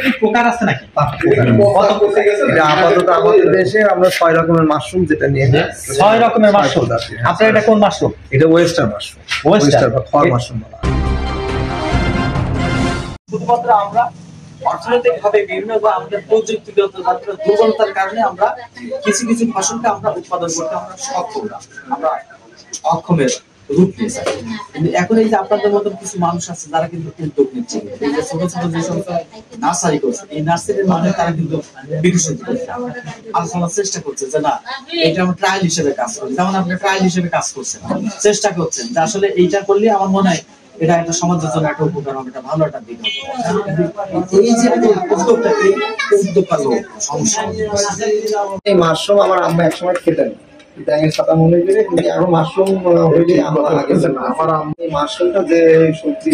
কি প্রকার আছে নাকি? আপাতত আমাদের দেশে আমরা 6 রকমের মাশরুম যেটা নিয়ে 6 রকমের মাশরুম। আপনার এটা কোন মাশরুম? এটা ওয়েস্টার মাশরুম। ওয়েস্টার বা খড় মাশরুম বলা হয়। শুধুমাত্র আমরা অর্থনৈতিকভাবে বিভিন্ন বা আমাদের প্রযুক্তিগত দুর্বলতার কারণে আমরা কিছু কিছু ফসলকে আমরা উৎপাদন করতে আমরা সক্ষম না, আমরা অক্ষমের রূপ নিয়েছে। কিন্তু এখন এই যে আপনাদের মতন কিছু মানুষ আছে যারা কিন্তু উদ্যোগ নিচ্ছে, এই যে ছোট ছোট যে সমস্ত নার্সারি করছে, এই নার্সারির মানে তারা কিন্তু বিকশিত করছে, আলোচনার চেষ্টা করছে যে না এটা আমরা ট্রায়াল হিসেবে কাজ করি, যেমন আপনি ট্রায়াল হিসেবে কাজ করছেন, চেষ্টা করছেন যে আসলে এইটা করলে আমার মনে হয় এটা একটা সমাজের জন্য একটা উপকার হবে, একটা ভালো একটা দিক হবে। এই যে উদ্যোগটা, এই উদ্যোগটা সমস্যা। এই মাশরুম আমার আম্মা একসময় খেতেন, ব্যাঙের ছাতা মনে করে, কিন্তু এখন মাশরুম হইলে আমার আগে না। আমার আম্মা এই মাশরুমটা যে সবজি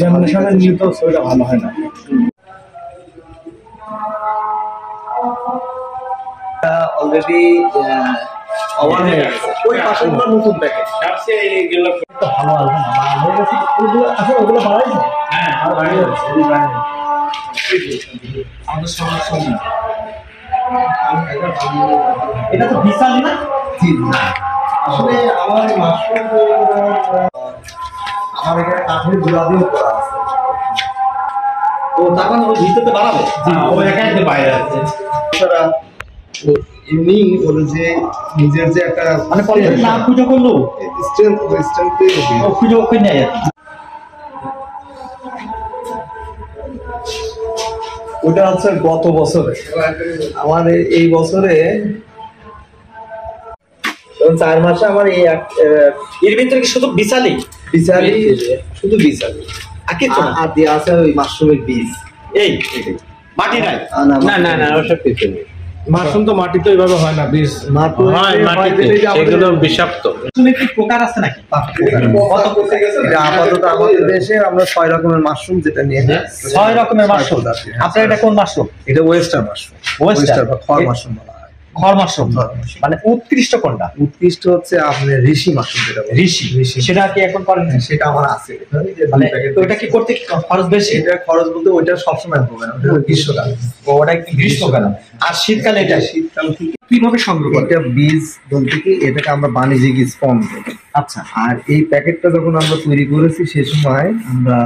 নিয়ত সেটা ভালো হয় না। অলরেডি ওই পাশেরগুলো নতুন প্যাকেট ভালো আসবে না, আসলে ওগুলো বাড়াইছে। হ্যাঁ আমাদের সমস্যা নেই। এটা তো বিশাল না? জি না, আসলে আমার মাশরুম আমার এখানে কাঠের জোড়া দিয়েও করা আছে। তো তার মানে ওই ভিতরে বাড়াবে? ও একা একা বাইরে আছে। তারা এমনি বলে যে নিজের যে একটা মানে পলিথিন না খুঁজে করলো স্ট্রেংথ ও খুঁজে ওকে নেয়। ওটা হচ্ছে গত বছরে, আমার এই বছরে 4 মাসে আমার এই এর ভিতরে কি শুধু বিশালি শুধু বিশালি আগে তো আর দিয়ে আছে ওই মাশরুমের বীজ। এই মাটি নাই? না না না, ওসব কিছু নেই। মাশরুম তো মাটিতে ওইভাবে হয় না, বীজ হয় মাটিতে, সেগুলো বিষাক্ত। কি প্রকার আছে নাকি? আপাতত আমাদের দেশে আমরা 6 রকমের মাশরুম যেটা নিয়ে 6 রকমের মাশরুম। আপনার এটা কোন মাশরুম? এটা ওয়েস্টার মাশরুম। ওয়েস্টার বা খড় মাশরুম বলা হয়। খড় মাশরুম মানে উৎকৃষ্ট কোনটা? উৎকৃষ্ট হচ্ছে আপনার ঋষি মাশরুম যেটা বলে। ঋষি, সেটা কি এখন করেন? সেটা আমার আছে, মানে ওটা কি করতে খরচ বেশি? এটা খরচ বলতে ওইটা সবসময় হবে না, ওটা গ্রীষ্মকালে। ওটা গ্রীষ্মকালে, আর শীতকালে এটা শীতকাল থেকে কিভাবে সংগ্রহ করে? এটা বীজ বলতে কি এটাকে আমরা বাণিজ্যিক স্পন বলি। আচ্ছা, আর এই প্যাকেটটা যখন আমরা তৈরি করেছি সে সময় আমরা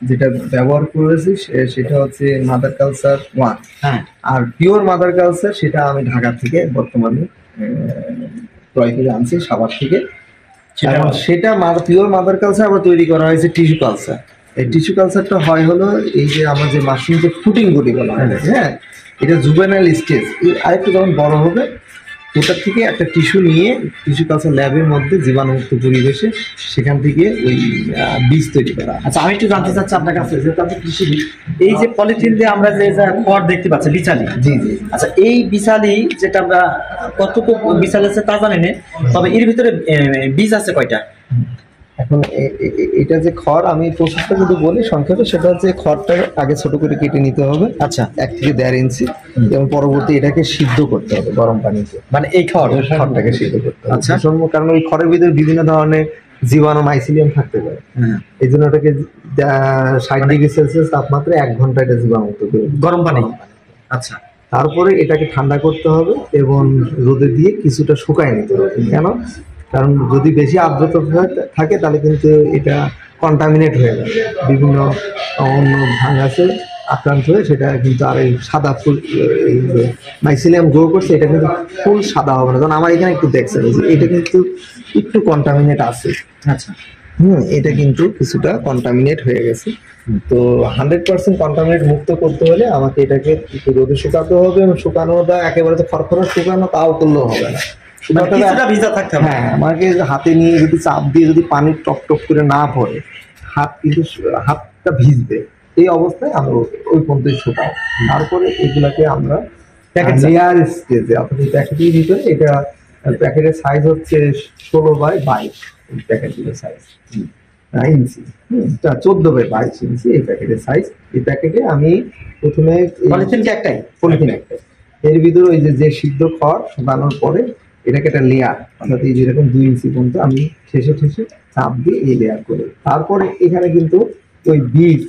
যেটা ব্যবহার করেছি সেটা হচ্ছে মাদার কালচার 1। হ্যাঁ, আর পিওর মাদার কালচার সেটা আমি ঢাকা থেকে বর্তমানে ক্রয় করে আনছি, সাভার থেকে। সেটা পিওর মাদার কালচার আবার তৈরি করা হয়েছে টিস্যু কালচার। এই টিস্যু কালচারটা হয় হলো এই যে আমার যে মাশরুম যে ফুটিং গুটি বলা হয়, হ্যাঁ, এটা জুভেনাইল স্টেজ। আরেকটু যখন বড় হবে ওটার থেকে একটা টিস্যু নিয়ে টিস্যু কালচার ল্যাবের মধ্যে জীবাণুমুক্ত পরিবেশে সেখান থেকে ওই বীজ তৈরি করা। আচ্ছা, আমি একটু জানতে চাচ্ছি আপনার কাছে যে কৃষিবিদ, এই যে পলিথিন দিয়ে আমরা যে খড় দেখতে পাচ্ছি বিছালি, জি জি, আচ্ছা এই বিছালি যেটা আমরা কতটুকু বিছালি আছে তা জানি না, তবে এর ভিতরে বীজ আছে কয়টা? এখন এটা যে খড়, আমি প্রসেসটা যদি বলি সংক্ষেপে, সেটা হচ্ছে খড়টা আগে ছোট করে কেটে নিতে হবে। আচ্ছা, 1 থেকে 1.5 ইঞ্চি, এবং পরবর্তী এটাকে সিদ্ধ করতে হবে গরম পানিতে। মানে এই খড়টাকে সিদ্ধ করতে হবে। আচ্ছা, কারণ ওই খড়ের ভিতরে বিভিন্ন ধরনের জীবাণু মাইসিলিয়াম থাকতে পারে। এই জন্য ওটাকে 60 ডিগ্রি সেলসিয়াস তাপমাত্রায় 1 ঘন্টা এটা জীবাণুমুক্ত করে গরম পানি। আচ্ছা, তারপরে এটাকে ঠান্ডা করতে হবে এবং রোদে দিয়ে কিছুটা শুকায় নিতে হবে। কেন? কারণ যদি বেশি আর্দ্রতা থাকে তাহলে কিন্তু এটা কন্টামিনেট হয়ে যাবে, বিভিন্ন অন্য ভাঙাসে আক্রান্ত হয়ে সেটা কিন্তু আর এই সাদা ফুল মাইসিলিয়াম গ্রো করছে, এটা কিন্তু ফুল সাদা হবে না। কারণ আমার এখানে একটু দেখছেন যে এটা কিন্তু একটু কন্টামিনেট আছে। আচ্ছা, এটা কিন্তু কিছুটা কন্টামিনেট হয়ে গেছে। তো 100% কন্টামিনেট মুক্ত করতে হলে আমাকে এটাকে একটু রোদে শুকাতে হবে, এবং শুকানোটা একেবারে তো খরখরে শুকানো তাও করলেও হবে না। হ্যাঁ, আমাকে হাতে নিয়ে যদি চাপ দিয়ে যদি পানি টপ টপ করে না পড়ে, হাতটা ভিজবে, এই অবস্থায় আমরা ওই পর্যন্ত শুকাও। তারপরে এগুলাকে আমরা লেয়ার স্টেজে, অর্থাৎ প্যাকেটের ভিতরে, এটা প্যাকেটের সাইজ হচ্ছে 16x22 প্যাকেটের সাইজ, ইঞ্চি, 14x22 ইঞ্চি এই প্যাকেটের সাইজ। এই প্যাকেটে আমি প্রথমে পলিথিন একটাই, এর ভিতরে ওই যে সিদ্ধ খড় শুকানোর পরে এটাকে একটা লেয়ার, অর্থাৎ এই যেরকম 2 ইঞ্চি পর্যন্ত আমি ঠেসে চাপ দিয়ে এই লেয়ার করে, তারপরে এখানে কিন্তু ওই বীজ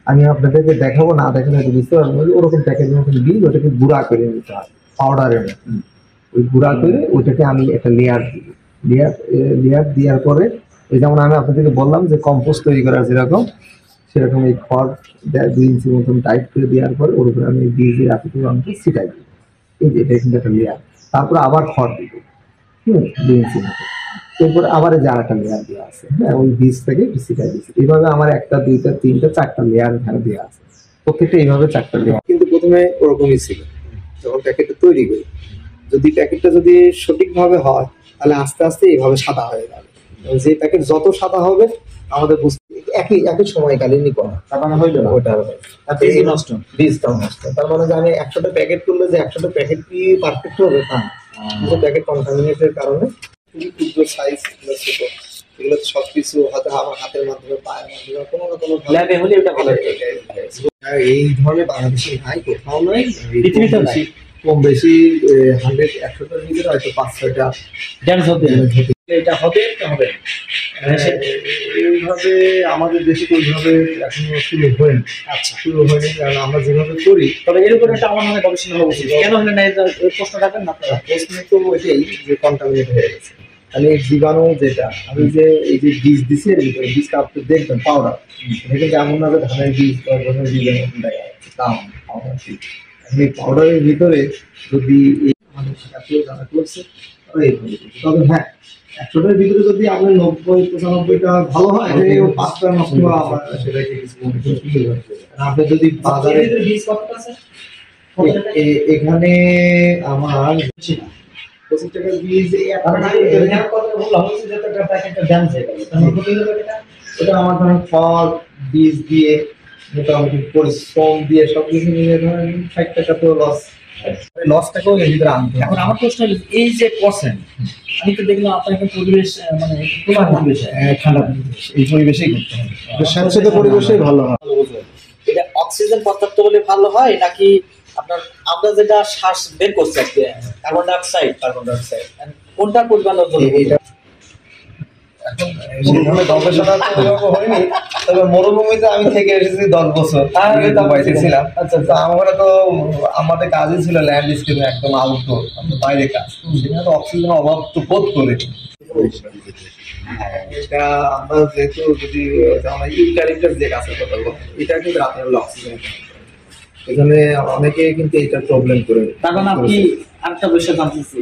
আমি আপনাদেরকে দেখাবো, না দেখালে হয়তো বুঝতে পারবো না। ওরকম প্যাকেটের মতন বীজ, ওটাকে গুঁড়া করে নিতে হয় পাউডারের মতন। ওই গুঁড়া করে ওটাকে আমি একটা লেয়ার দিব, লেয়ার দেওয়ার পরে ওই যেমন আমি আপনাদেরকে বললাম যে কম্পোস্ট তৈরি করার যেরকম, সেরকম এই খড় 2 ইঞ্চি মতন টাইট করে দেওয়ার পরে ওর উপরে আমি বীজের এতটুকু অংশ ছিটাই দিই। এই যে এটা কিন্তু একটা লেয়ার, তারপরে আবার খড় দিব 2 ইঞ্চি মতো, এরপরে আবার এই যে আরেকটা লেয়ার দেওয়া আছে, হ্যাঁ ওই বীজ থেকে ছিটাই দিচ্ছি। এইভাবে আমার 1টা 2টা 3টা 4টা লেয়ার এখানে দেওয়া আছে, প্রত্যেকটা এইভাবে 4টা লেয়ার। কিন্তু প্রথমে ওরকমই ছিল যখন প্যাকেটটা তৈরি করি। যদি প্যাকেটটা যদি সঠিকভাবে হয় তাহলে আস্তে আস্তে এইভাবে সাদা হয়ে যাবে। যে প্যাকেট যত সাদা হবে আমাদের বুঝতে একই সময়কালীনই করা, তার মানে হইলো না ওটা বীজটা নষ্ট। তার মানে যে আমি 100টা প্যাকেট করলে যে 100টা প্যাকেট কি পারফেক্ট হবে তা না, কিছু প্যাকেট কন্টামিনেটের কারণে খুবই ক্ষুদ্র সাইজ, ছোট, এগুলো সবকিছু হয়তো আমার হাতের মাধ্যমে পায়ের মাধ্যমে কোনো না কোনো ল্যাবে হলে এটা ভালো হয়। এই ধরনের বাংলাদেশে নাই, কোথাও নাই, পৃথিবীতেও নাই। কম বেশি 100-100টার ভিতরে হয়তো 5-6টা ড্যান্স হতে এটা হবে হবে এইভাবে আমাদের দেশে তো ওইভাবে এখনো শুরু হয়নি। আচ্ছা, শুরু হয়নি কারণ আমরা যেভাবে করি, তবে এর উপরে একটা আমার মনে হয় গবেষণা হওয়া উচিত। কেন হলে না এই প্রশ্ন রাখবেন না আপনারা? প্রশ্ন তো ওইটাই যে কন্টামিনেট হয়ে গেছে। তাহলে এই জীবাণু যেটা আমি যে এই যে বীজ দিছি এর ভিতরে, বীজটা আপনি দেখবেন পাউডার, এটা কিন্তু এমন না যে ধানের বীজ বা গমের বীজের মতন দেখা যাচ্ছে, তা পাউডার। এই পাউডারের ভিতরে যদি আমাদের সাথে যারা করছে তারা এইভাবে করছে। তবে হ্যাঁ, 100টার ভিতরে যদি আপনার 90-95টা ভালো হয়, 5টা নষ্ট হওয়া আমার সেটাকে কিছু মনে করি। আপনি যদি বাজারে বীজ কতটা আছে? এখানে আমার 25 টাকার বীজ ওটা আমার ধরেন ফল বীজ দিয়ে মোটামুটি পরিশ্রম দিয়ে সবকিছু নিয়ে ধরেন 60 টাকা তো লসটাকেও এর ভিতরে আনতে হবে। এখন আমার প্রশ্ন হলো, এই যে করছেন, আমি তো দেখলাম আপনার একটা পরিবেশ মানে খোলা পরিবেশ, ঠান্ডা পরিবেশ, এই পরিবেশেই করতে হবে, স্যাঁতসেঁতে পরিবেশেই ভালো হয়। এটা অক্সিজেন পর্যাপ্ত হলে ভালো হয় নাকি আপনার আমরা যেটা শ্বাস বের করছি আর কি, কার্বন ডাইঅক্সাইড কোনটার পরিমাণ এটা এখন সেভাবে গবেষণা তো ওইভাবে হয়নি, তবে মরুভূমিতে আমি থেকে এসেছি 10 বছর, দুবাইতে ছিলাম। আচ্ছা, তো আমরা তো আমাদের কাজই ছিল ল্যান্ডস্কেপে, একদম আউটডোর, বাইরে কাজ, সেখানে তো অক্সিজেনের অভাব তো বোধ করে। এটা আমরা যেহেতু যদি আমরা ইউক্যালিপটাস যে গাছের কথা বলবো, এটা কিন্তু রাতের বেলা অক্সিজেন, এখানে অনেকে কিন্তু এটা প্রবলেম করে। তার মানে আপনি আরেকটা বিষয় জানতেছি,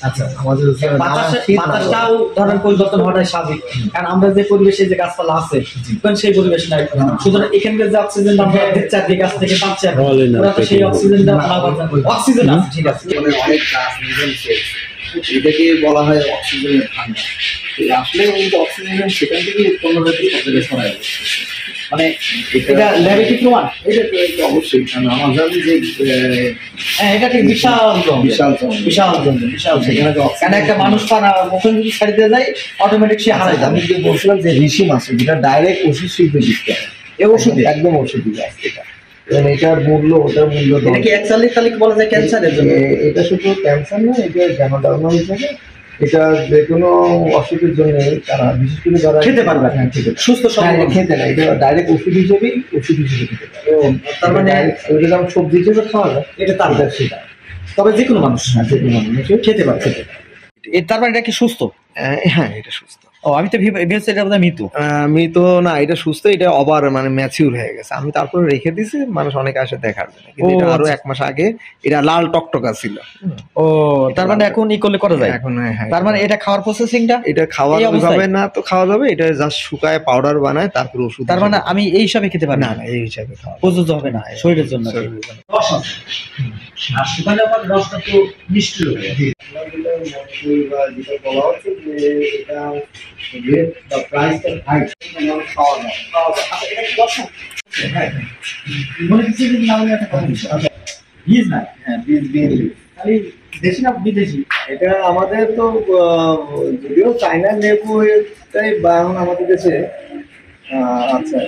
আচ্ছা, আমাদের বাতাসটাও ধরেন পরিবর্তন হওয়াটাই স্বাভাবিক, কারণ আমরা যে পরিবেশে যে গাছপালা আছে তখন সেই পরিবেশ নাই। সুতরাং এখানকার যে অক্সিজেনটা আমরা চারদিকে গাছ থেকে পাচ্ছি, ওরা তো সেই অক্সিজেনটা অক্সিজেন আছে, ঠিক আছে, অনেক গাছ নিধন চলছে, এটাকে বলা হয় অক্সিজেনের ভান্ডার। আসলে কিন্তু অক্সিজেন সেখান থেকে উৎপন্ন হয়েছে, সব জায়গায় ছড়ায় যাচ্ছে। মানে এটা ল্যাবে কি প্রমাণ? এটা তো অবশ্যই, কারণ আমার জানি যে হ্যাঁ, এটা ঠিক বিশাল সেখানে তো কেন একটা মানুষ পানা মুখে যদি ছাড়ি দিয়ে যায় অটোমেটিক সে হারায় যাবে। আমি যে বলছিলাম যে ঋষি মাছ, যেটা ডাইরেক্ট ওষুধ শিল্পে দিতে হয়, এই ওষুধে একদম ওষুধি গাছ এটা, এবং এটার মূল্য ওটার মূল্য এটা কি অ্যাকচুয়ালি তাহলে বলা যায় ক্যান্সারের জন্য? এটা শুধু ক্যান্সার না, এটা জ্ঞানোদাহরণ হিসেবে এটা যে কোনো অসুখের জন্য তারা বিশেষ করে যারা খেতে পারবে, হ্যাঁ খেতে পারবে, সুস্থ শরীরে খেতে না, এটা ডাইরেক্ট ওষুধ হিসেবে খেতে পারে। তার মানে ওইটা যেমন সবজি হিসেবে খাওয়া যায়, এটা তার সেটা তবে যে কোনো মানুষ যে কোনো মানুষ খেতে পারে। তার মানে এটা কি সুস্থ? হ্যাঁ, এটা সুস্থ। ও, আমি তো ভেবেছি এটা বোধহয় মৃত্যু। মৃত না, এটা সুস্থ, এটা আবার মানে ম্যাচিউর হয়ে গেছে। আমি তারপরে রেখে দিয়েছি, মানুষ অনেকে আসে দেখার জন্য, কিন্তু এটা আরো 1 মাস আগে এটা লাল টকটকা ছিল। ও, তার মানে এখন ই করলে করা যায় এখন হ্যাঁ, তার মানে এটা খাওয়ার প্রসেসিংটা এটা খাওয়া এই অবস্থায়? যাবে না তো খাওয়া যাবে, এটা জাস্ট শুকায় পাউডার বানায় তারপর ওষুধ। তার মানে আমি এই হিসাবে খেতে পারি না, এই হিসাবে খাওয়া প্রযোজ্য হবে না শরীরের জন্য। আর শুকালে আবার রসটা তো মিষ্টি হবে। যেটা বলা হচ্ছে যে এটা রেট বা প্রাইসটা হাই, খাওয়া দাওয়া। আচ্ছা, এটা কি দর্শন? হ্যাঁ, মনে হচ্ছে যে না হলে একটা কথা বলছি। আচ্ছা, বীজ না, হ্যাঁ, বীজ খালি দেশি না বিদেশি? এটা আমাদের তো যদিও চায়না লেবু এটাই বা এখন আমাদের দেশে আচ্ছা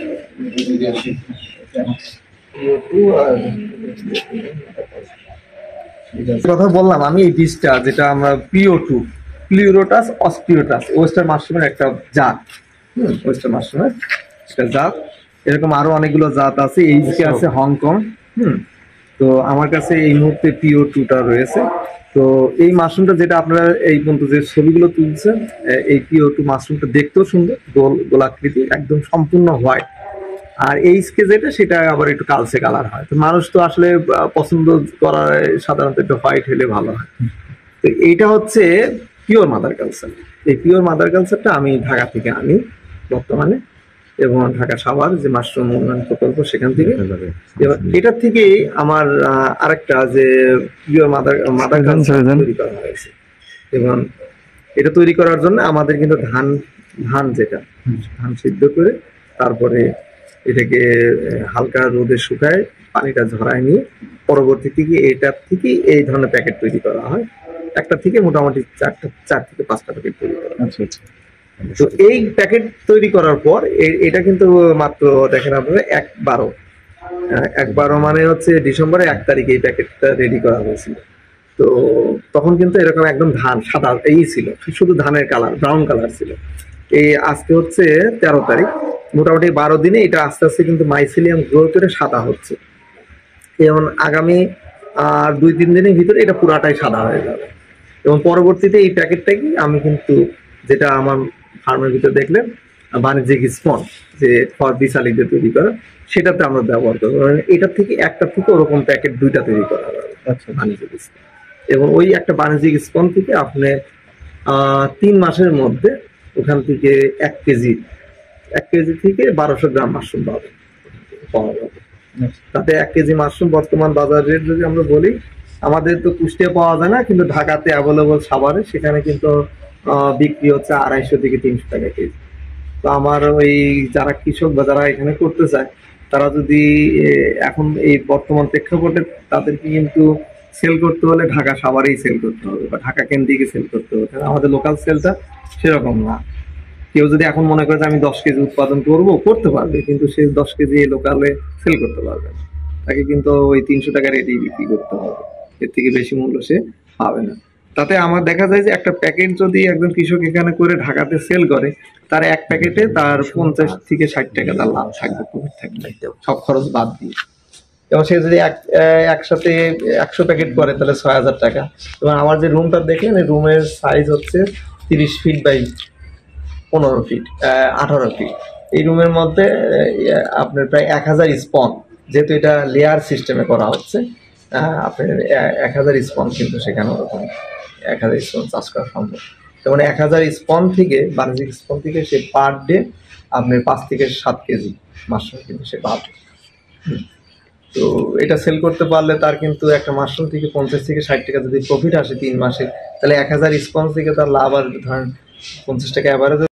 কথা বললাম আমি, এই বীজটা যেটা আমরা PO2 প্লিউরোটাস অস্পিওটাস ওয়েস্টার্ন মাশরুমের একটা জাত, ওয়েস্টার্ন মাশরুমের একটা জাত, এরকম আরো অনেকগুলো জাত আছে, এইচকে আছে হংকং। তো আমার কাছে এই মুহূর্তে PO2টা রয়েছে। তো এই মাশরুমটা যেটা আপনারা এই পর্যন্ত যে ছবিগুলো তুলছেন, এই PO2 মাশরুমটা দেখতেও সুন্দর, গোলাকৃতি, একদম সম্পূর্ণ হোয়াইট। আর এইচকে যেটা সেটা আবার একটু কালচে কালার হয়। তো মানুষ তো আসলে পছন্দ করার সাধারণত একটু হোয়াইট হলে ভালো হয়। তো এইটা হচ্ছে পিওর মাদার কালচার। এই পিওর মাদার কালচারটা আমি ঢাকা থেকে আনি বর্তমানে, এবং ঢাকা সাভার যে মাশরুম উন্নয়ন প্রকল্প সেখান থেকে। এবার এটার থেকে আমার আরেকটা যে পিওর মাদার কালচার তৈরি করা হয়েছে, এবং এটা তৈরি করার জন্য আমাদের কিন্তু ধান যেটা ধান সিদ্ধ করে তারপরে এটাকে হালকা রোদে শুকায় পানিটা ঝরায় নিয়ে পরবর্তী থেকে এটার থেকে এই ধরনের প্যাকেট তৈরি করা হয়। একটা থেকে মোটামুটি 4 থেকে 5টা প্যাকেট তৈরি করা হয়। তো এই প্যাকেট তৈরি করার পর এটা কিন্তু মাত্র দেখেন আপনারা 1/12 মানে হচ্ছে ডিসেম্বরের 1 তারিখে এই প্যাকেটটা রেডি করা হয়েছিল। তো তখন কিন্তু এরকম একদম ধান সাদা এই ছিল, শুধু ধানের কালার, ব্রাউন কালার ছিল। এই আজকে হচ্ছে 13 তারিখ, মোটামুটি 12 দিনে এটা আস্তে আস্তে কিন্তু মাইসিলিয়াম গ্রো করে সাদা হচ্ছে। যেমন আগামী 2-3 দিনের ভিতরে এটা পুরাটাই সাদা হয়ে যাবে। এবং পরবর্তীতে এই প্যাকেটটাকে আমি কিন্তু যেটা আমার ফার্মের ভিতরে দেখলেন বাণিজ্যিক স্পন যে বিশালিতে তৈরি করা, সেটাতে আমরা ব্যবহার করবো। এটার থেকে একটা থেকে ওরকম প্যাকেট 2টা তৈরি করা হবে বাণিজ্যিক স্পন। এবং ওই একটা বাণিজ্যিক স্পন থেকে আপনি 3 মাসের মধ্যে ওখান থেকে 1 কেজি থেকে 1200 গ্রাম মাশরুম পাওয়া যাবে। তাতে 1 কেজি মাশরুম বর্তমান বাজার রেট যদি আমরা বলি, আমাদের তো কুষ্টিয়া পাওয়া যায় না, কিন্তু ঢাকাতে অ্যাভেলেবল সাভারে সেখানে কিন্তু বিক্রি হচ্ছে 250 থেকে 300 টাকা কেজি। তো আমার ওই যারা কৃষক বা যারা এখানে করতে চায় তারা যদি এখন এই বর্তমান প্রেক্ষাপটে তাদেরকে কিন্তু সেল করতে হলে ঢাকা সাভারেই সেল করতে হবে বা ঢাকা কেন্দ্রিকে সেল করতে হবে। আমাদের লোকাল সেলটা সেরকম না। কেউ যদি এখন মনে করে যে আমি 10 কেজি উৎপাদন করতে পারবে, কিন্তু সে 10 কেজি লোকালে সেল করতে পারবে না। তাকে কিন্তু ওই 300 টাকা রেটেই বিক্রি করতে হবে, এর থেকে বেশি মূল্য সে পাবে না। তাতে আমার দেখা যায় যে একটা প্যাকেট যদি একজন কৃষক এখানে করে ঢাকাতে সেল করে, তার এক প্যাকেটে তার 50 থেকে 60 টাকা তার লাভ থাকবে, প্রফিট থাকবে সব খরচ বাদ দিয়ে। এবং সে যদি একসাথে 100 প্যাকেট করে তাহলে 6000 টাকা। এবং আমার যে রুমটা দেখলেন, এই রুমের সাইজ হচ্ছে 30 ফিট বাই 15 ফিট, 18 ফিট। এই রুমের মধ্যে আপনার প্রায় 1000 স্পন, যেহেতু এটা লেয়ার সিস্টেমে করা হচ্ছে, আপনার 1000 স্পন কিন্তু সেখানে ওরকম 1000 স্পন চাষ করা সম্ভব। যেমন 1000 স্পন থেকে বাণিজ্যিক স্পন থেকে সে পার ডে আপনার 5 থেকে 7 কেজি মাশরুম কিন্তু সে পাবে। তো এটা সেল করতে পারলে তার কিন্তু একটা মাশরুম থেকে 50 থেকে 60 টাকা যদি প্রফিট আসে 3 মাসে, তাহলে 1000 স্পন থেকে তার লাভ আসবে ধরেন 50 টাকা অ্যাভারেজ।